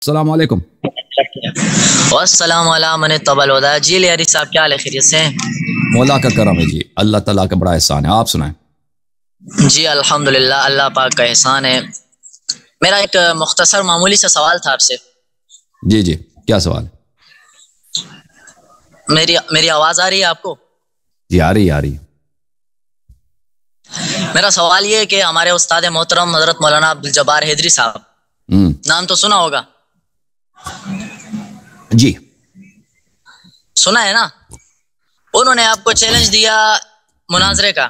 अस्सलाम वालेकुम। वस्सलाम अला मन तबल हुदा। जी लियारी साहब, क्या हाल है? खैरियत से? मौला का करम है जी, अल्लाह ताला का बड़ा एहसान है। आप सुनाएं। जी अल्हम्दुलिल्लाह, अल्लाह पाक का एहसान है। मेरा एक मुख्तसर मामूली सा सवाल था आपसे। जी जी, क्या सवाल? मेरी मेरी आवाज़ आ रही है आपको? जी आ रही आ रही। मेरा सवाल ये है कि हमारे उस्ताद मोहतरम हज़रत मौलाना अब्दुल जब्बार हैदरी साहब, नाम तो सुना होगा? जी सुना है ना? उन्होंने आपको चैलेंज दिया मुनाजरे का,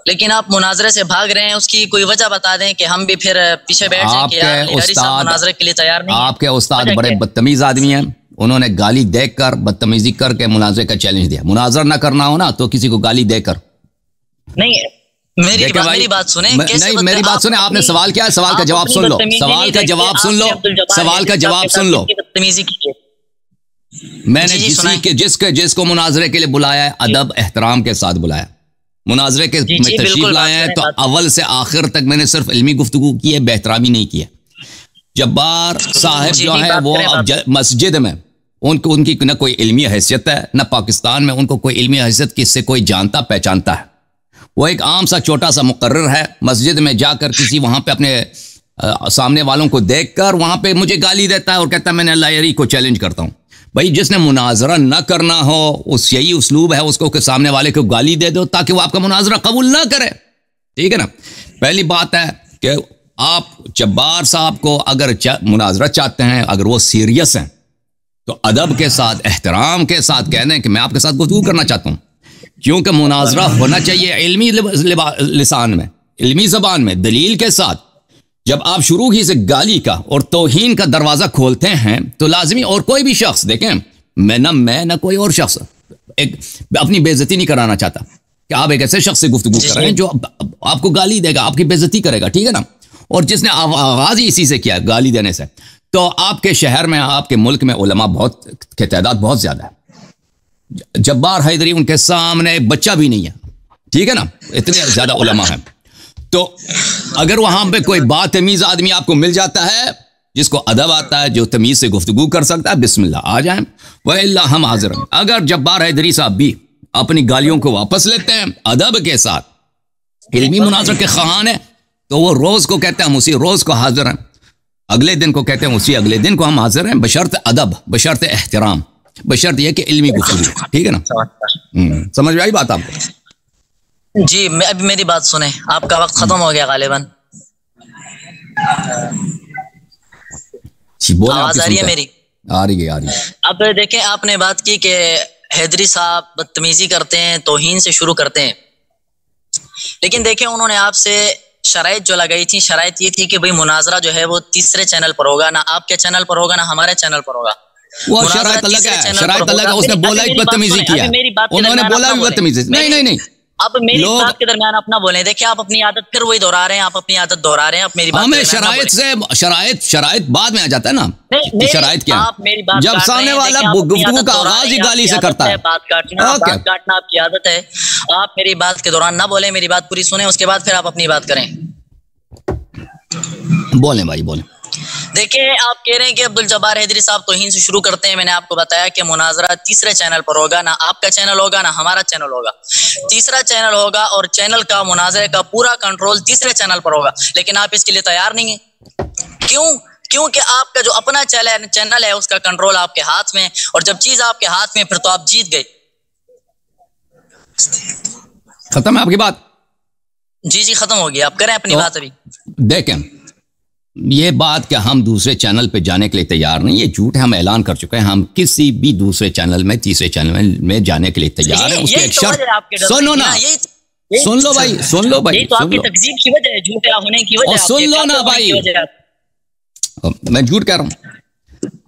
लेकिन आप मुनाजरे से भाग रहे हैं। उसकी कोई वजह बता दें कि हम भी फिर पीछे बैठ जाएं कि यार लियारी साहब मुनाजरे के लिए तैयार नहीं है। आपके उस्ताद बड़े बदतमीज आदमी हैं। उन्होंने गाली देकर, बदतमीजी करके मुनाजरे का चैलेंज दिया। मुनाजरा ना करना हो ना तो किसी को गाली देकर नहीं। मेरी बात सुने। नहीं, मेरी बात सुने। आपने सवाल क्या है? सवाल का जवाब सुन लो। सवाल का जवाब सुन लो। सवाल का जवाब सुन लो। मैंने जिसको मुनाजरे के लिए बुलाया है, अदब एहतराम के साथ बुलाया। मुनाजरे के में तशरीफ लाए हैं तो अव्वल से आखिर तक मैंने सिर्फ इल्मी गुफ्तगू की है, बेहतरामी नहीं की है। जब्बार साहब जो है वो मस्जिद में उनकी न कोई इल्मी हैसियत है, न पाकिस्तान में उनको कोई इल्मी हैसियत किससे कोई जानता पहचानता है। वो एक आम सा छोटा सा मुकर्रर है। मस्जिद में जाकर किसी वहाँ पे अपने सामने वालों को देखकर वहाँ पे मुझे गाली देता है और कहता है मैंने लायरी को चैलेंज करता हूँ। भाई जिसने मुनाजरा न करना हो उस यही उसलूब है, उसको के सामने वाले को गाली दे दो ताकि वो आपका मुनाजरा कबूल ना करे। ठीक है ना? पहली बात है कि आप जब्बार साहब को अगर मुनाजरा चाहते हैं, अगर वो सीरियस हैं तो अदब के साथ एहतराम के साथ कह दें कि मैं आपके साथ गुफ्तगू करना चाहता हूँ। क्योंकि मुनाजरा होना चाहिए इल्मी लिसान में, इल्मी जबान में, दलील के साथ। जब आप शुरू ही से गाली का और तौहीन का दरवाजा खोलते हैं तो लाजमी और कोई भी शख्स, देखें मैं ना कोई और शख्स एक अपनी बेइज्जती नहीं कराना चाहता कि आप एक ऐसे शख्स से गुफ्तगू कर रहे हैं जो आपको गाली देगा, आपकी बेइज्जती करेगा। ठीक है ना? और जिसने आगाज ही इसी से किया, गाली देने से। तो आपके शहर में, आपके मुल्क में उलमा बहुत की तादाद बहुत ज्यादा है। जब्बार हैदरी उनके सामने एक बच्चा भी नहीं है। ठीक है ना? इतने ज्यादा उलमा है। तो अगर वहां पे कोई बातमीज आदमी आपको मिल जाता है जिसको अदब आता है, जो तमीज से गुफ्तगू कर सकता है, बिस्मिल्लाह आ जाए। वह हम हाजिर हैं। अगर जब्बार हैदरी साहब भी अपनी गालियों को वापस लेते हैं अदब के साथ, इल्मी मुनाजर के ख़ान है, तो वो रोज को कहते हैं हम उसी रोज को हाजिर हैं, अगले दिन को कहते हैं उसी अगले दिन को हम हाजिर हैं, बशर्त अदब, बशर्त एहतराम, बशर्त यह कि इल्मी गुफ्तगू। ठीक है ना? समझ में आई बात आपको? जी अब मेरी बात सुने। आपका वक्त खत्म हो गया गालिबन। आवाज आ रही है मेरी? आ रही है, आ रही है। अब देखें, आपने बात की कि हैदरी साहब बदतमीजी करते हैं, तौहीन से शुरू करते हैं। लेकिन देखें, उन्होंने आपसे शराइत जो लगाई थी, शराइत ये थी कि भाई मुनाजरा जो है वो तीसरे चैनल पर होगा, ना आपके चैनल पर होगा, ना हमारे चैनल पर होगा। वो शराइत अलग है, शराइत अलग है। उसने बोला ही बदतमीजी किया, उन्होंने बोला भी बदतमीजी। नहीं अब मेरी बात के दरमियान अपना बोले। देखिए, आप अपनी आदत फिर वही दोहरा रहे हैं, आप अपनी आदत दोहरा रहे हैं। आप मेरी बात हमें शराइत बाद में आ जाता है ना। शराइत क्या? आप मेरी बात जब सामने वाला गुफ्तगू का आगाज ही गाली से करता है, बात काटना आपकी आदत है। आप मेरी बात के दौरान ना बोले, मेरी बात पूरी सुने, उसके बाद फिर आप अपनी बात करें। बोले भाई बोले। देखिए, आप कह रहे हैं कि अब्दुल जब्बार हैदरी साहब तौहीन से शुरू करते हैं। मैंने आपको बताया कि मुनाजरा तीसरे चैनल पर होगा, ना आपका चैनल होगा, ना हमारा चैनल होगा। तीसरा चैनल होगा और चैनल का, मुनाजरे का पूरा कंट्रोल तीसरे चैनल पर होगा। लेकिन आप इसके लिए तैयार नहीं है। क्यों? क्योंकि आपका जो अपना चैनल है उसका कंट्रोल आपके हाथ में, और जब चीज आपके हाथ में फिर तो आप जीत गए। खत्म है आपकी बात? जी खत्म हो गई। आप करें अपनी बात। अभी देखें, ये बात कि हम दूसरे चैनल पे जाने के लिए तैयार नहीं, ये झूठ है। हम ऐलान कर चुके हैं, हम किसी भी दूसरे चैनल में, तीसरे चैनल में जाने के लिए तैयार हैं। उसके एक शर्त सुनो ना, सुन लो भाई, सुन लो भाई, तो आपकी तकजीब की वजह है, झूठ होने की वजह। सुन लो ना भाई, मैं झूठ कह रहा हूँ।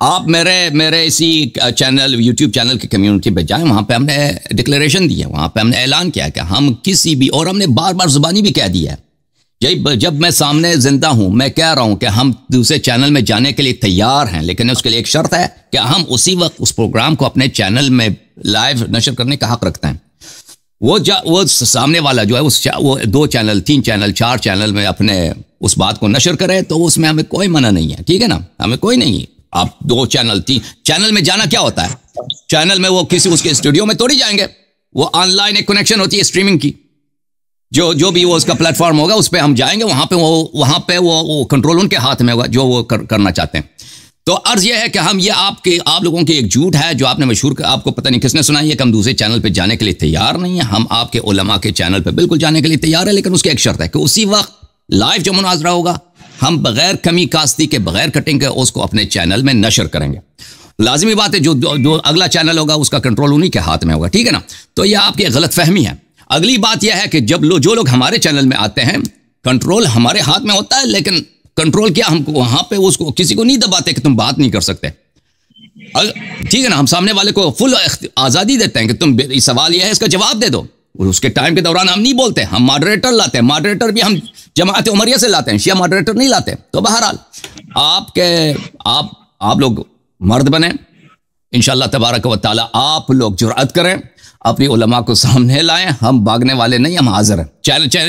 आप मेरे इसी चैनल, यूट्यूब चैनल की कम्युनिटी पे जाएं, वहां पे हमने डिक्लेरेशन दी है, वहां पे हमने ऐलान किया कि हम किसी भी, और हमने बार बार जुबानी भी कह दिया है, जब मैं सामने जिंदा हूं मैं कह रहा हूं कि हम दूसरे चैनल में जाने के लिए तैयार हैं, लेकिन उसके लिए एक शर्त है कि हम उसी वक्त उस प्रोग्राम को अपने चैनल में लाइव नशर करने का हक रखते हैं। वो सामने वाला जो है वो 2 चैनल 3 चैनल 4 चैनल में अपने उस बात को नशर करे तो उसमें हमें कोई मना नहीं है, ठीक है ना, हमें कोई नहीं। आप 2 चैनल 3 चैनल में जाना क्या होता है? चैनल में वो किसी उसके स्टूडियो में थोड़ी जाएंगे, वो ऑनलाइन एक कनेक्शन होती है स्ट्रीमिंग की, जो भी वो उसका प्लेटफॉर्म होगा उस पर हम जाएंगे, वहां पे वो कंट्रोल उनके हाथ में होगा जो वो करना चाहते हैं। तो अर्ज यह है कि हम ये आप लोगों की एक झूठ है जो आपने मशहूर, आपको पता नहीं किसने सुनाई है कि हम दूसरे चैनल पे जाने के लिए तैयार नहीं है। हम आपके उलमा के चैनल पे बिल्कुल जाने के लिए तैयार है, लेकिन उसकी एक शर्त है कि उसी वक्त लाइव जो मुनाजरा होगा हम बगैर कमी कास्ती के, बगैर कटिंग के उसको अपने चैनल में नशर करेंगे। लाजिमी बात है जो अगला चैनल होगा उसका कंट्रोल उन्हीं के हाथ में होगा, ठीक है ना। तो यह आपकी गलत फहमी है। अगली बात यह है कि जो लोग हमारे चैनल में आते हैं, कंट्रोल हमारे हाथ में होता है, लेकिन कंट्रोल क्या, हमको वहां पे उसको किसी को नहीं दबाते कि तुम बात नहीं कर सकते, ठीक है ना। हम सामने वाले को फुल आजादी देते हैं कि तुम सवाल यह है इसका जवाब दे दो। उसके टाइम के दौरान हम नहीं बोलते, हम मॉडरेटर लाते हैं। मॉडरेटर भी हम जमात उमरिया से लाते हैं, शिया मॉडरेटर नहीं लाते। तो बहरहाल आप लोग मर्द बने, इंशाअल्लाह तबारक व तआला आप लोग जुर्अत करें, अपनी उलमा को सामने लाएं। हम भागने वाले नहीं, हम हाजिर हैं।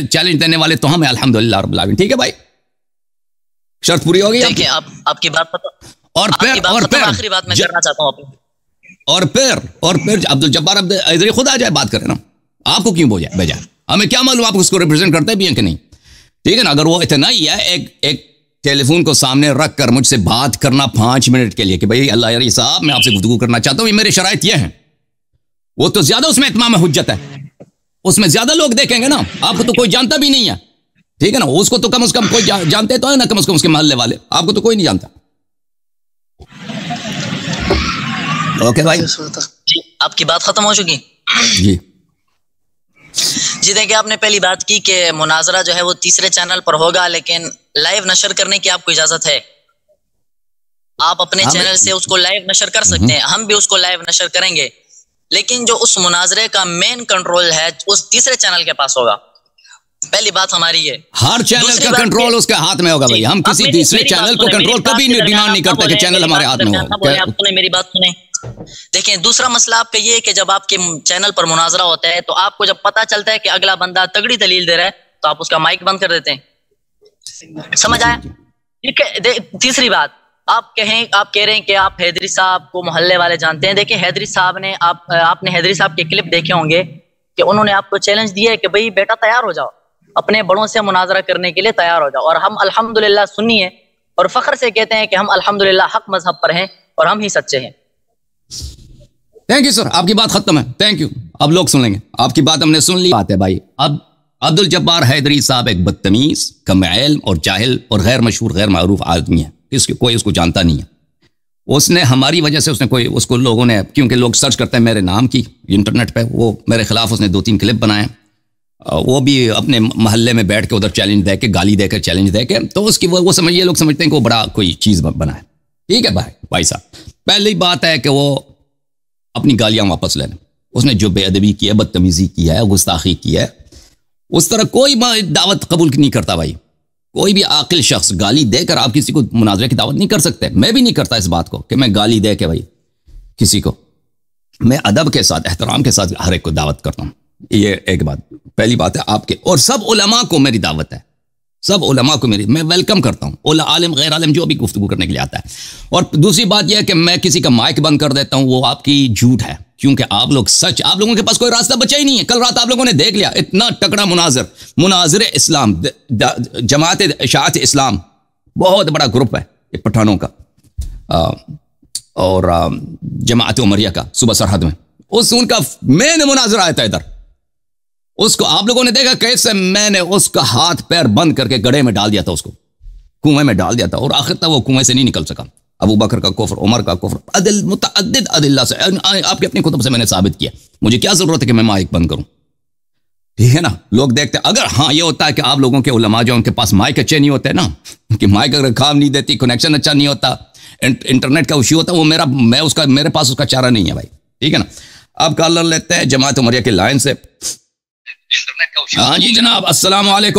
चैलेंज देने वाले तो हम अल्हम्दुलिल्लाह रब्बिल आलमीन, ठीक है भाई, शर्त पूरी हो गई। देखिए आपकी बात पता, और फिर आखिरी बात मैं करना चाहता हूं और फिर अब्दुल जब्बार इधर खुद आ जाए बात करें ना, आपको क्यों भेजा? हमें क्या मालूम आप उसको रिप्रेजेंट करते भी हैं कि नहीं, ठीक है ना। अगर वो इतना ही है एक टेलीफोन को सामने रख कर मुझसे बात करना 5 मिनट के लिए कि भाई अल्लाह यार साहब मैं आपसे गुफ्तगू करना चाहता हूं, ये मेरे शराइत ये हैं, वो तो ज्यादा उसमें इत्माम हुज्जत है, उसमें ज्यादा लोग देखेंगे ना। आपको तो कोई जानता भी नहीं है, ठीक है ना। उसको तो कम से कम कोई जानते तो है ना, कम से कम उसके मोहल्ले वाले, आपको तो कोई नहीं जानता। ओके भाई, आपकी बात खत्म हो चुकी जी। देखिए आपने पहली बात की कि मुनाजरा जो है वो तीसरे चैनल पर होगा, लेकिन लाइव नशर करने की आपको इजाजत है। आप अपने चैनल से उसको लाइव नशर कर सकते हैं, हम भी उसको लाइव नशर करेंगे, लेकिन जो उस मुनाजरे का मेन कंट्रोल है उस तीसरे चैनल के पास होगा। पहली बात हमारी है, हर चैनल का कंट्रोल उसके हाथ में होगा भाई। हम किसी दूसरे चैनल को कंट्रोल कभी डिमांड नहीं करते कि चैनल हमारे हाथ में हो। आपने मेरी बात सुने। देखिए दूसरा मसला आपका ये है कि जब आपके चैनल पर मुनाजरा होता है तो आपको जब पता चलता है कि अगला बंदा तगड़ी दलील दे रहा है तो आप उसका माइक बंद कर देते हैं, समझ आया। ठीक है, तीसरी बात आप कह रहे हैं कि आप हैदरी साहब को मोहल्ले वाले जानते हैं। देखिए हैदरी साहब ने आपने हैदरी साहब के क्लिप देखे होंगे कि उन्होंने आपको चैलेंज दिया है कि भाई बेटा तैयार हो जाओ, अपने बड़ों से मुनाजरा करने के लिए तैयार हो जाओ। और हम अल्हम्दुलिल्लाह सुन्नी है और फख्र से कहते हैं कि हम अल्हम्दुलिल्लाह हक मजहब पर हैं और हम ही सच्चे हैं। थैंक यू सर, आपकी बात खत्म है, थैंक यू। अब लोग सुन लेंगे, आपकी बात हमने सुन ली। बात है भाई, अब अब्दुल जब्बार हैदरी साहब एक बदतमीज, कम इल्म और जाहिल और गैर मशहूर गैर मारूफ आदमी है, कोई उसको जानता नहीं है। उसने हमारी वजह से उसको लोगों ने, क्योंकि लोग सर्च करते हैं मेरे नाम की इंटरनेट पे, वो मेरे खिलाफ उसने 2-3 क्लिप बनाए, वो भी अपने मोहल्ले में बैठ के उधर चैलेंज दे के, गाली देकर चैलेंज दे के, तो उसकी वो समझिए लोग समझते हैं कि वो बड़ा कोई चीज़ बनाए। ठीक है भाई साहब, पहली बात है कि वो अपनी गालियां वापस ले लें। उसने जो बेअदबी की है, बदतमीजी की है, गुस्ताखी की है, उस तरह कोई दावत कबूल नहीं करता भाई। कोई भी आकिल शख्स गाली देकर आप किसी को मुनाजरे की दावत नहीं कर सकते। मैं भी नहीं करता इस बात को कि मैं गाली दे के भाई किसी को, मैं अदब के साथ, एहतराम के साथ हर एक को दावत करता हूँ। ये एक बात, पहली बात है आपके, और सब उलमा को मेरी दावत है, सब उलमा को मैं वेलकम करता हूँ, आलिम गैर आलिम जो भी गुफ्तगू करने के लिए आता है। और दूसरी बात यह है कि मैं किसी का माइक बंद कर देता हूँ, वो आपकी झूठ है, क्योंकि आप लोगों के पास कोई रास्ता बचा ही नहीं है। कल रात आप लोगों ने देख लिया, इतना तगड़ा मुनाजिर इस्लाम, जमात इशाअत इस्लाम, बहुत बड़ा ग्रुप है ये पठानों का और जमात उमरिया का, सुबह सरहद में उनका मेन मुनाजिरा आया था इधर। उसको आप लोगों ने देखा कैसे मैंने उसका हाथ पैर बंद करके गड्ढे में डाल दिया था, उसको कुएं में डाल दिया था, और आखिर तक वो कुएं से नहीं निकल सका। अबू बकर का कुफ्र, उमर का कुफ्र, मुतअद्दिद अदिल्ला से, आपकी अपनी खुतब से मैंने साबित किया। मुझे क्या जरूरत है कि मैं माइक बंद करूं? ठीक है ना, लोग देखते अगर हाँ ये होता है कि आप लोगों के उलमा जो उनके पास माइक अच्छे नहीं होते ना, कि माइक अगर काम नहीं देती, कनेक्शन अच्छा नहीं होता, इंटरनेट का इशू होता, वो मेरे पास उसका चारा नहीं है भाई। ठीक है ना, अब कॉलर लेते हैं जमात उमरिया के लाइन से। हाँ जी जनाब, अस्सलाम वालेकुम।